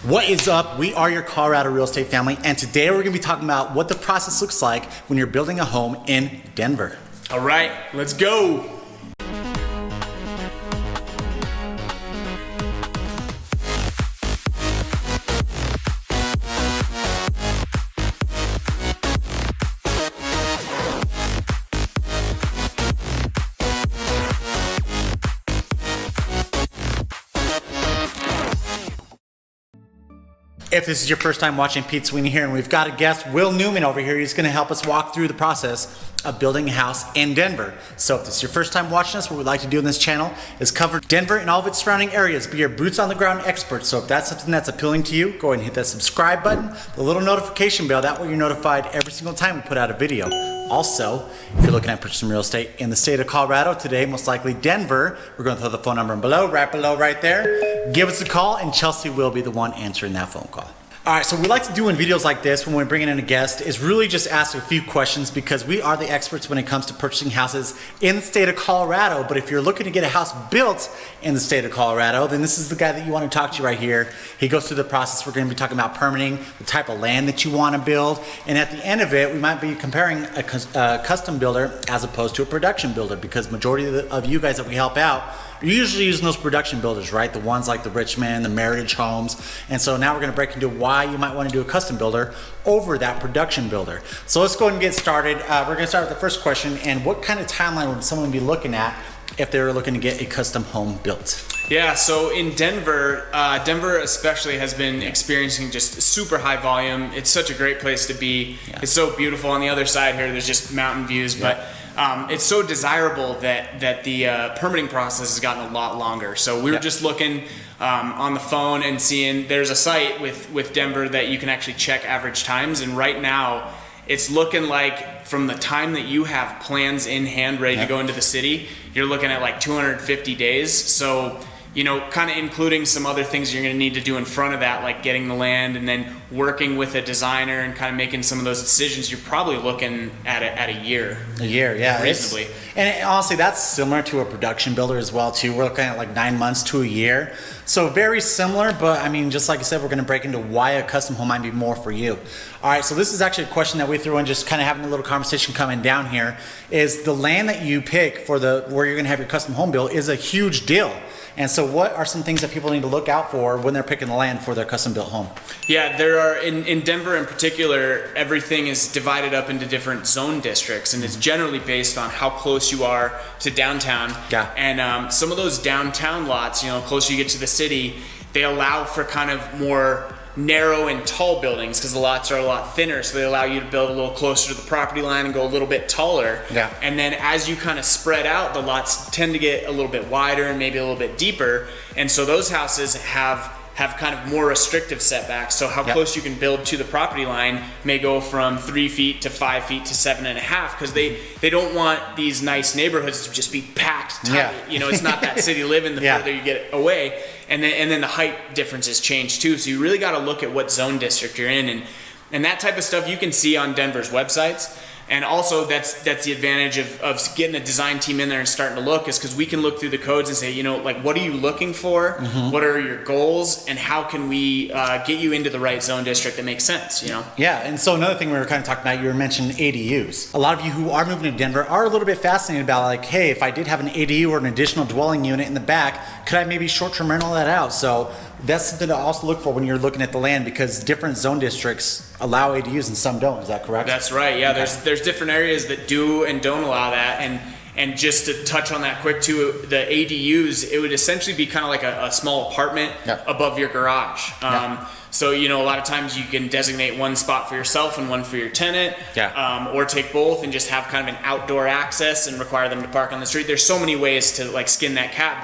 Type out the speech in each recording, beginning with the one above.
What is up? We are your Colorado real estate family, and today we're going to be talking about what the process looks like when you're building a home in Denver. All right, let's go. If this is your first time watching, Pete Sweeney here, and we've got a guest, Will Newman over here. He's going to help us walk through the process of building a house in Denver. So if this is your first time watching us, what we'd like to do in this channel is cover Denver and all of its surrounding areas, be your boots on the ground experts. So if that's something that's appealing to you, go ahead and hit that subscribe button, the little notification bell, that way you're notified every single time we put out a video. Also, if you're looking at purchasing real estate in the state of Colorado today, most likely Denver, we're going to throw the phone number below right there. Give us a call and Chelsea will be the one answering that phone call. All right, so we like to do in videos like this when we're bringing in a guest is really just ask a few questions because we are the experts when it comes to purchasing houses in the state of Colorado. But if you're looking to get a house built in the state of Colorado, then this is the guy that you want to talk to right here. He goes through the process. We're going to be talking about permitting, the type of land that you want to build. And at the end of it, we might be comparing a custom builder as opposed to a production builder because majority of you guys that we help out, you're usually using those production builders, right? The ones like the Richmond, the Meritage Homes. And so now we're gonna break into why you might wanna do a custom builder over that production builder. So let's go ahead and get started. We're gonna start with the first question. And what kind of timeline would someone be looking at if they were looking to get a custom home built? Yeah, so in Denver, Denver especially has been experiencing just super high volume. It's such a great place to be. Yeah. It's so beautiful. On the other side here, there's just mountain views, but it's so desirable that the permitting process has gotten a lot longer. So we were just looking on the phone and seeing there's a site with Denver that you can actually check average times. And right now, it's looking like from the time that you have plans in hand ready to go into the city, you're looking at like 250 days. So, you know, kind of including some other things you're going to need to do in front of that, like getting the land and then working with a designer and kind of making some of those decisions, you're probably looking at a year. A year, yeah. Reasonably. And honestly, that's similar to a production builder as well, too. We're looking at like 9 months to a year. So very similar, but I mean, just like I said, we're going to break into why a custom home might be more for you. All right, so this is actually a question that we threw in, just kind of having a little conversation coming down here, is the land that you pick for where you're going to have your custom home built is a huge deal. And so what are some things that people need to look out for when they're picking the land for their custom built home? Yeah, there are, in Denver in particular, everything is divided up into different zone districts, and it's generally based on how close you are to downtown. Yeah. And some of those downtown lots, you know, closer you get to the city, they allow for kind of more narrow and tall buildings because the lots are a lot thinner, so they allow you to build a little closer to the property line and go a little bit taller. Yeah. And then as you kind of spread out, the lots tend to get a little bit wider and maybe a little bit deeper, and so those houses have kind of more restrictive setbacks. So how close you can build to the property line may go from 3 feet to 5 feet to 7.5 because they don't want these nice neighborhoods to just be packed tight. Yeah. You know, it's not that city living the further you get away. And then the height differences change too. So you really got to look at what zone district you're in, and that type of stuff you can see on Denver's websites. And also that's the advantage of getting a design team in there and starting to look, is because we can look through the codes and say, you know, like, what are you looking for? What are your goals? And how can we get you into the right zone district that makes sense, you know? Yeah, and so another thing we were kind of talking about, you were mentioning ADUs. A lot of you who are moving to Denver are a little bit fascinated about, like, hey, if I did have an ADU or an additional dwelling unit in the back, could I maybe short-term rental that out? So that's something to also look for when you're looking at the land, because different zone districts allow ADUs and some don't. Is that correct? That's right. Yeah, there's different areas that do and don't allow that. And just to touch on that quick too, the ADUs, it would essentially be kind of like a small apartment above your garage. So, you know, a lot of times you can designate one spot for yourself and one for your tenant, or take both and just have kind of an outdoor access and require them to park on the street. There's so many ways to like skin that cat,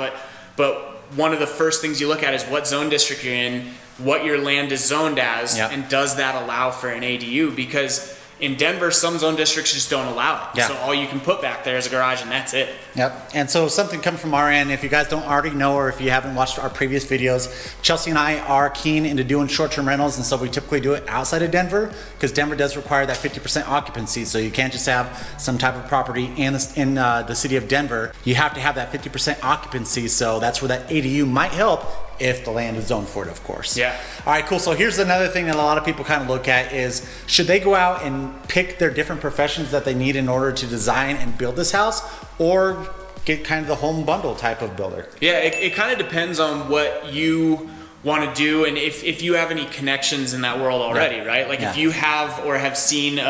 but one of the first things you look at is what zone district you're in, what your land is zoned as, and does that allow for an ADU? Because in Denver, some zone districts just don't allow it. So all you can put back there is a garage and that's it. Yep. And so something coming from our end, if you guys don't already know, or if you haven't watched our previous videos, Chelsea and I are keen into doing short-term rentals, and so we typically do it outside of Denver because Denver does require that 50% occupancy. So you can't just have some type of property in the city of Denver. You have to have that 50% occupancy. So that's where that ADU might help if the land is zoned for it, of course. Yeah. All right, cool. So here's another thing that a lot of people kind of look at is, should they go out and pick their different professions that they need in order to design and build this house, or get kind of the home bundle type of builder? Yeah, it kind of depends on what you want to do, and if you have any connections in that world already, right? Like if you have or have seen you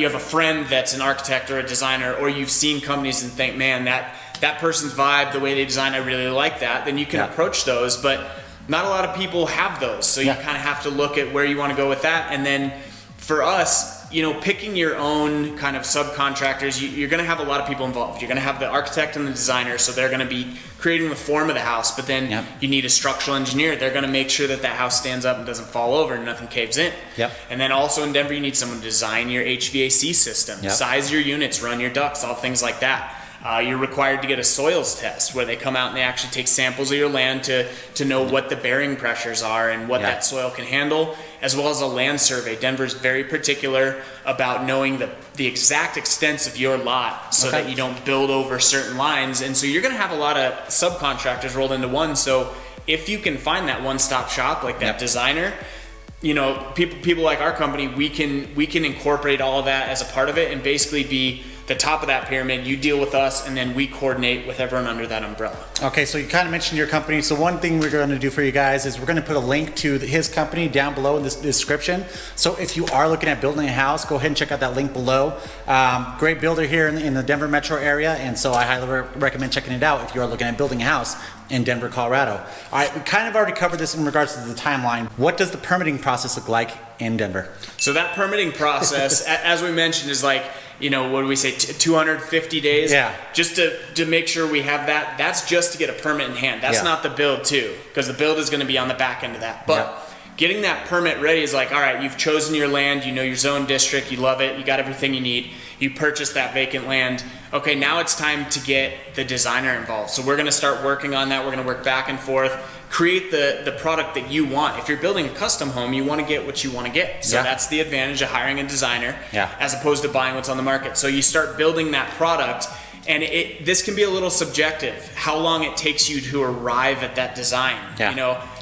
have a friend that's an architect or a designer, or you've seen companies and think, man, that person's vibe, the way they design, I really like that, then you can approach those. But not a lot of people have those, so you kind of have to look at where you want to go with that. And then for us, picking your own kind of subcontractors, you're going to have a lot of people involved. You're going to have the architect and the designer, so they're going to be creating the form of the house, but then you need a structural engineer. They're going to make sure that house stands up and doesn't fall over and nothing caves in. And then also in Denver, you need someone to design your HVAC system, size your units, run your ducts, all things like that. You're required to get a soils test where they come out and they actually take samples of your land to know what the bearing pressures are and what that soil can handle, as well as a land survey. Denver's very particular about knowing the exact extents of your lot so that you don't build over certain lines. And so you're going to have a lot of subcontractors rolled into one. So if you can find that one-stop shop like that designer, people like our company, we can incorporate all of that as a part of it and basically be the top of that pyramid. You deal with us, and then we coordinate with everyone under that umbrella. Okay, so you kind of mentioned your company. So one thing we're going to do for you guys is we're going to put a link to his company down below in this description. So if you are looking at building a house, go ahead and check out that link below. Great builder here in the Denver metro area, and so I highly recommend checking it out if you are looking at building a house in Denver, Colorado. All right, we kind of already covered this in regards to the timeline. What does the permitting process look like in Denver? So that permitting process, as we mentioned, is like, what do we say, 250 days? Yeah. Just to make sure we have that. That's just to get a permit in hand. That's not the build too, because the build is going to be on the back end of that. But getting that permit ready is like, all right, you've chosen your land, you know your zone district, you love it, you got everything you need, you purchased that vacant land. Okay, now it's time to get the designer involved. So we're going to start working on that. We're going to work back and forth, create the product that you want. If you're building a custom home, you want to get what you want to get. So that's the advantage of hiring a designer as opposed to buying what's on the market. So you start building that product, and this can be a little subjective, how long it takes you to arrive at that design.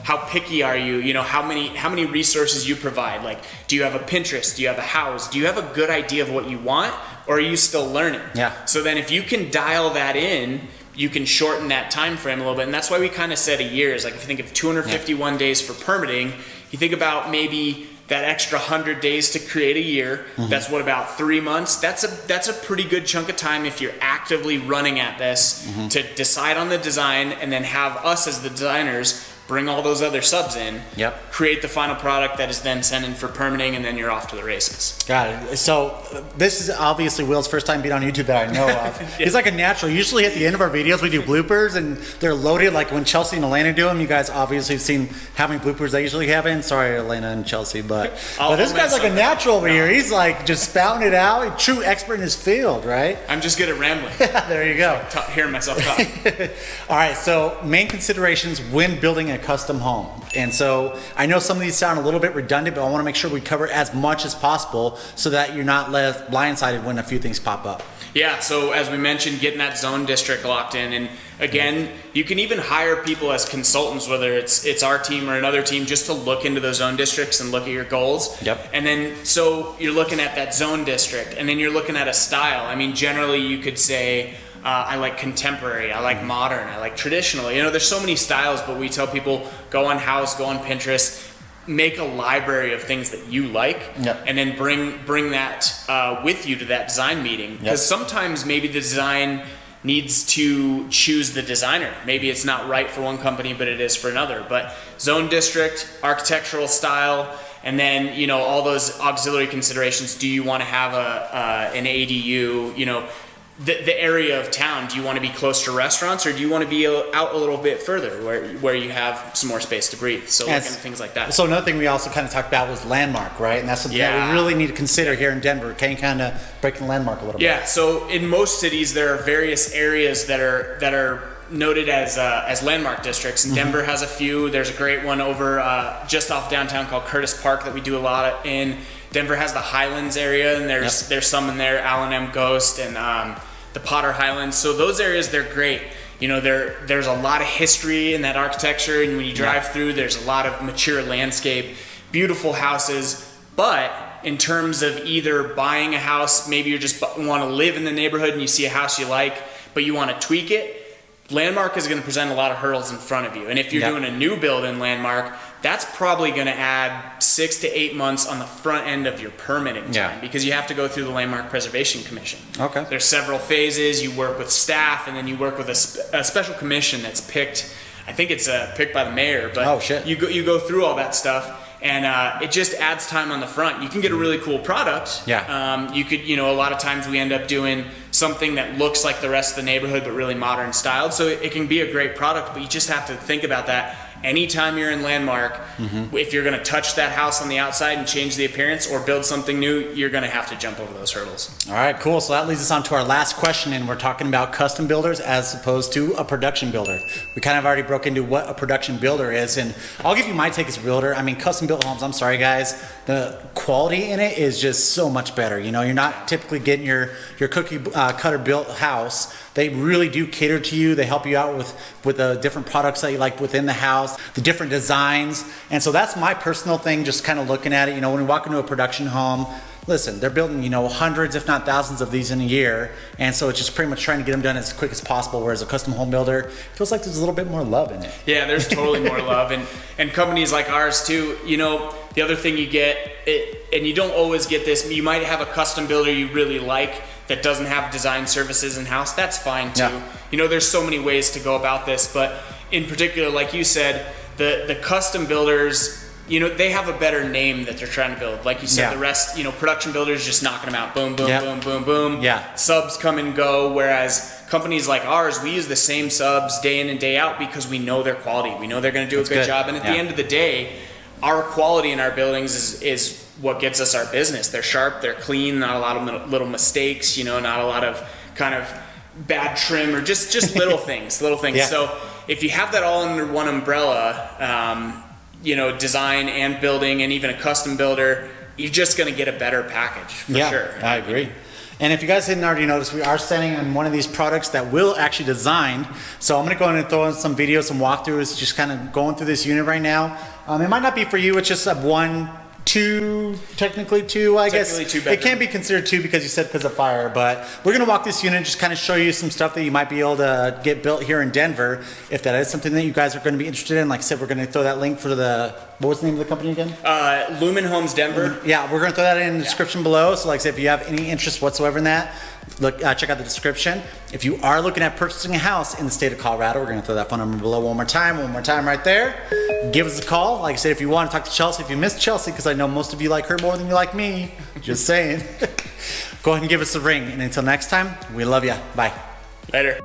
How picky are you? How many resources you provide? Like, do you have a Pinterest? Do you have a house? Do you have a good idea of what you want, or are you still learning? So then if you can dial that in, you can shorten that time frame a little bit. And that's why we kind of said a year is like, if you think of 251 days for permitting, you think about maybe that extra 100 days to create a year. That's what, about 3 months? That's a pretty good chunk of time if you're actively running at this to decide on the design, and then have us as the designers bring all those other subs in, create the final product that is then sent in for permitting, and then you're off to the races. Got it. So this is obviously Will's first time being on YouTube that I know of. He's like a natural. Usually at the end of our videos, we do bloopers, and they're loaded. Like when Chelsea and Elena do them, you guys obviously have seen how many bloopers they usually have in. Sorry, Elena and Chelsea, but this guy's like a natural over here. He's like just spouting it out. A true expert in his field, right? I'm just good at rambling. There you go. Like hearing myself talk. All right, so main considerations when building a custom home. And so I know some of these sound a little bit redundant, but I want to make sure we cover as much as possible so that you're not left blindsided when a few things pop up. Yeah, so as we mentioned, getting that zone district locked in. And again, you can even hire people as consultants, whether it's our team or another team, just to look into those zone districts and look at your goals. And then, so you're looking at that zone district, and then you're looking at a style. I mean, generally you could say, I like contemporary, I like modern, I like traditional. There's so many styles, but we tell people, go on House, go on Pinterest, make a library of things that you like, and then bring that with you to that design meeting. Because sometimes maybe the design needs to choose the designer. Maybe it's not right for one company, but it is for another. But zone district, architectural style, and then all those auxiliary considerations. Do you want to have an ADU? The area of town, do you want to be close to restaurants, or do you want to be out a little bit further where you have some more space to breathe? So looking at things like that. So another thing we also kind of talked about was landmark, right? And that's something that we really need to consider here in Denver. Can you kind of break the landmark a little bit? Yeah, so in most cities there are various areas that are noted as landmark districts, and Denver has a few. There's a great one over just off downtown called Curtis Park that we do a lot in. Denver has the Highlands area, and there's some in there, Allen M. Ghost and the Potter Highlands. So those areas, they're great. You know, there's a lot of history in that architecture, and when you drive through, there's a lot of mature landscape, beautiful houses. But in terms of either buying a house, maybe you just want to live in the neighborhood and you see a house you like, but you want to tweak it, Landmark is going to present a lot of hurdles in front of you. And if you're doing a new build in Landmark, that's probably going to add 6 to 8 months on the front end of your permitting time, because you have to go through the Landmark Preservation Commission. Okay. There's several phases. You work with staff, and then you work with a special commission that's picked. I think it's picked by the mayor, but you go through all that stuff. And it just adds time on the front. You can get a really cool product. You could, you know, a lot of times we end up doing something that looks like the rest of the neighborhood, but really modern styled. So it can be a great product, but you just have to think about that. Anytime you're in Landmark, if you're going to touch that house on the outside and change the appearance or build something new, you're going to have to jump over those hurdles. All right, cool. So that leads us on to our last question, and we're talking about custom builders as opposed to a production builder. We kind of already broke into what a production builder is, and I'll give you my take as a builder. I mean, custom built homes, I'm sorry guys, the quality in it is just so much better. You know, you're not typically getting your cookie cutter built house. They really do cater to you. They help you out with the different products that you like within the house, the different designs. And so that's my personal thing, just kind of looking at it. You know, when we walk into a production home, listen, they're building, you know, hundreds, if not thousands of these in a year. And so it's just pretty much trying to get them done as quick as possible. Whereas a custom home builder feels like there's a little bit more love in it. Yeah, there's totally more love. And companies like ours too, you know, the other thing you get, and you don't always get this, you might have a custom builder you really like that doesn't have design services in-house. That's fine too. You know, there's so many ways to go about this, but in particular, like you said, the custom builders, you know, they have a better name that they're trying to build. Like you said, the rest, you know, production builders just knocking them out. Boom, boom, boom, boom, boom. Subs come and go, whereas companies like ours, we use the same subs day in and day out because we know their quality. We know they're going to do a good job. And at the end of the day, our quality in our buildings is what gets us our business. They're sharp, they're clean, not a lot of little mistakes, you know, not a lot of kind of bad trim or just little things, So if you have that all under one umbrella, you know, design and building and even a custom builder, you're just going to get a better package for sure. I agree. And if you guys didn't already notice, we are standing on one of these products that Will actually designed. So I'm going to go in and throw in some videos, some walkthroughs, just kind of going through this unit right now. It might not be for you, it's just a technically two, I guess. It can be considered two because you said because of fire, but we're going to walk this unit, just kind of show you some stuff that you might be able to get built here in Denver. If that is something that you guys are going to be interested in, like I said, we're going to throw that link for what was the name of the company again? Lumen Homes Denver. Yeah, we're going to throw that in the description below. So like I said, if you have any interest whatsoever in that, look, check out the description. If you are looking at purchasing a house in the state of Colorado, we're going to throw that phone number below one more time right there. Give us a call. Like I said, if you want to talk to Chelsea, if you miss Chelsea, because I know most of you like her more than you like me, just saying, go ahead and give us a ring. And until next time, we love you. Bye. Later.